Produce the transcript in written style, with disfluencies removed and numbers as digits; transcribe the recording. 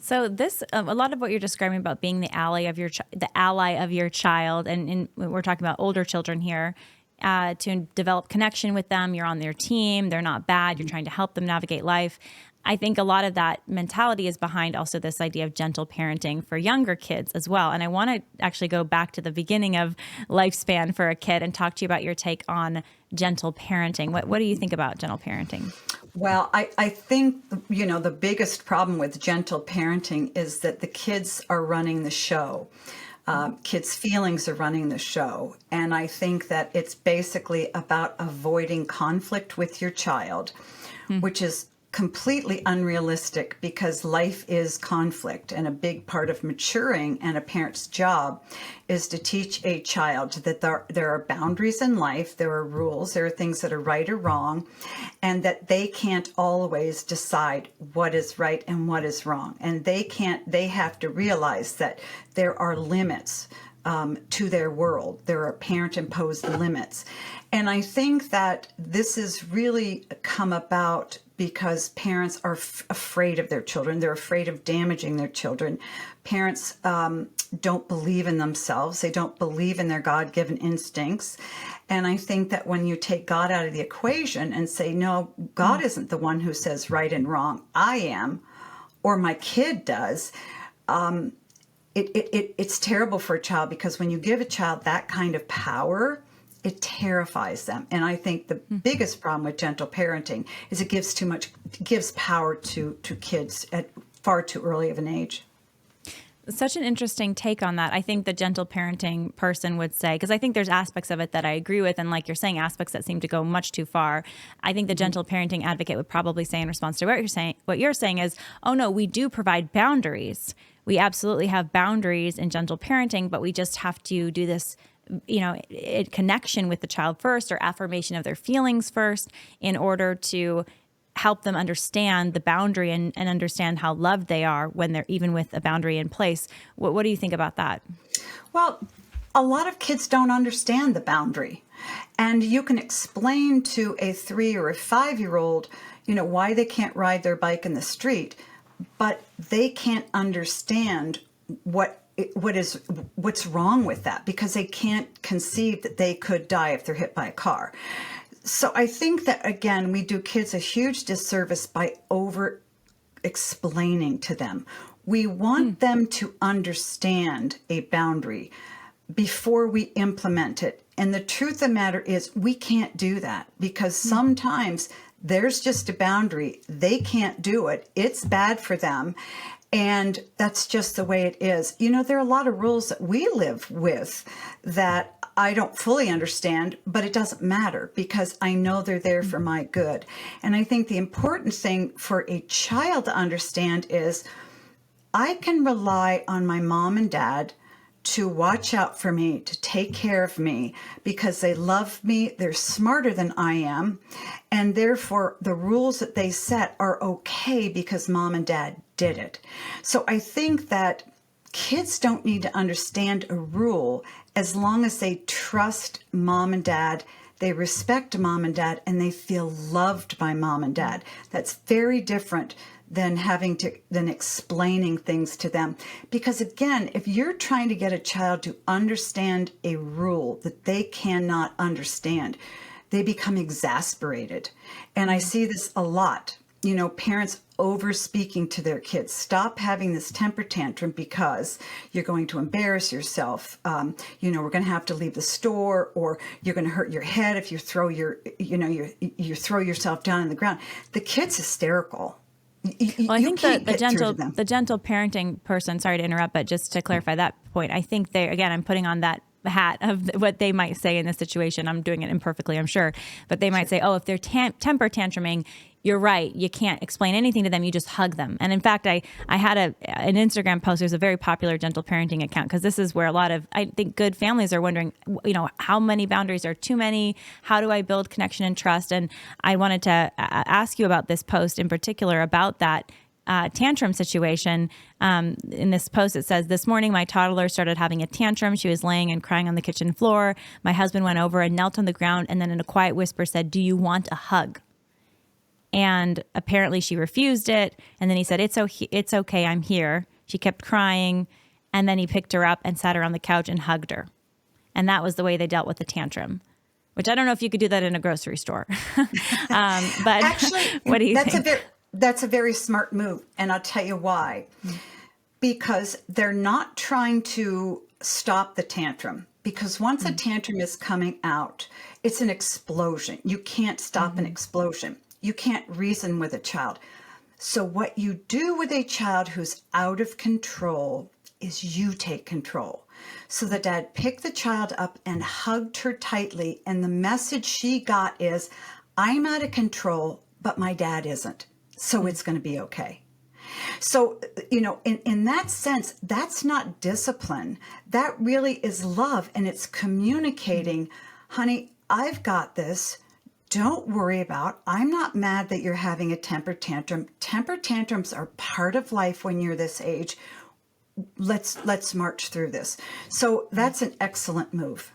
So this, a lot of what you're describing about being the ally of your child, and we're talking about older children here, to develop connection with them. You're on their team. They're not bad. You're trying to help them navigate life. I think a lot of that mentality is behind also this idea of gentle parenting for younger kids as well. And I want to actually go back to the beginning of lifespan for a kid and talk to you about your take on gentle parenting. What do you think about gentle parenting? Well, I think, the biggest problem with gentle parenting is that the kids are running the show. Kids' feelings are running the show. And I think that it's basically about avoiding conflict with your child, which is completely unrealistic because life is conflict, and a big part of maturing and a parent's job is to teach a child that there are boundaries in life, there are rules, there are things that are right or wrong, and that they can't always decide what is right and what is wrong. And they have to realize that there are limits to their world. There are parent-imposed limits. And I think that this has really come about because parents are afraid of their children. They're afraid of damaging their children. Parents don't believe in themselves. They don't believe in their God-given instincts. And I think that when you take God out of the equation and say, no, God isn't the one who says right and wrong, I am, or my kid does, it's terrible for a child, because when you give a child that kind of power, it terrifies them. And I think the biggest problem with gentle parenting is it gives power to kids at far too early of an age. Such an interesting take on that. I think the gentle parenting person would say, because I think there's aspects of it that I agree with, and like you're saying, aspects that seem to go much too far. I think the gentle parenting advocate would probably say in response to what you're saying is, oh no, we do provide boundaries. We absolutely have boundaries in gentle parenting, but we just have to do this connection with the child first, or affirmation of their feelings first, in order to help them understand the boundary and understand how loved they are when they're even with a boundary in place. What do you think about that? Well, a lot of kids don't understand the boundary. And you can explain to a 3 or a 5-year-old, why they can't ride their bike in the street, but they can't understand what's wrong with that, because they can't conceive that they could die if they're hit by a car. So I think that, again, we do kids a huge disservice by over explaining to them. We want them to understand a boundary before we implement it. And the truth of the matter is we can't do that, because sometimes there's just a boundary. They can't do it. It's bad for them. And that's just the way it is. There are a lot of rules that we live with that I don't fully understand, but it doesn't matter, because I know they're there for my good. And I think the important thing for a child to understand is I can rely on my mom and dad to watch out for me, to take care of me, because they love me, they're smarter than I am, and therefore the rules that they set are okay because mom and dad did it. So I think that kids don't need to understand a rule as long as they trust mom and dad, they respect mom and dad, and they feel loved by mom and dad. That's very different than explaining things to them. Because again, if you're trying to get a child to understand a rule that they cannot understand, they become exasperated. And I see this a lot. Parents over speaking to their kids. Stop having this temper tantrum because you're going to embarrass yourself. We're going to have to leave the store, or you're going to hurt your head if you throw you throw yourself down on the ground. The kid's hysterical. Well, I think the gentle parenting person, sorry to interrupt, but just to clarify that point, I think I'm putting on that hat of what they might say in this situation. I'm doing it imperfectly, I'm sure, but they might say, oh, if they're temper tantruming, you're right, you can't explain anything to them, you just hug them. And in fact, I had an Instagram post. There's a very popular gentle parenting account, because this is where a lot of, I think, good families are wondering, how many boundaries are too many? How do I build connection and trust? And I wanted to ask you about this post in particular, about that tantrum situation. In this post, it says, this morning, my toddler started having a tantrum. She was laying and crying on the kitchen floor. My husband went over and knelt on the ground, and then in a quiet whisper said, "Do you want a hug?" And apparently she refused it. And then he said, it's okay, I'm here. She kept crying. And then he picked her up and sat her on the couch and hugged her. And that was the way they dealt with the tantrum, which I don't know if you could do that in a grocery store. But actually, what do you think? That's a very smart move. And I'll tell you why. Because they're not trying to stop the tantrum. Because once a tantrum is coming out, it's an explosion. You can't stop an explosion. You can't reason with a child. So what you do with a child who's out of control is you take control. So the dad picked the child up and hugged her tightly. And the message she got is, I'm out of control, but my dad isn't. So it's going to be okay. So, in that sense, that's not discipline. That really is love. And it's communicating, honey, I've got this. Don't worry about, I'm not mad that you're having a temper tantrum. Temper tantrums are part of life when you're this age. Let's march through this. So that's an excellent move.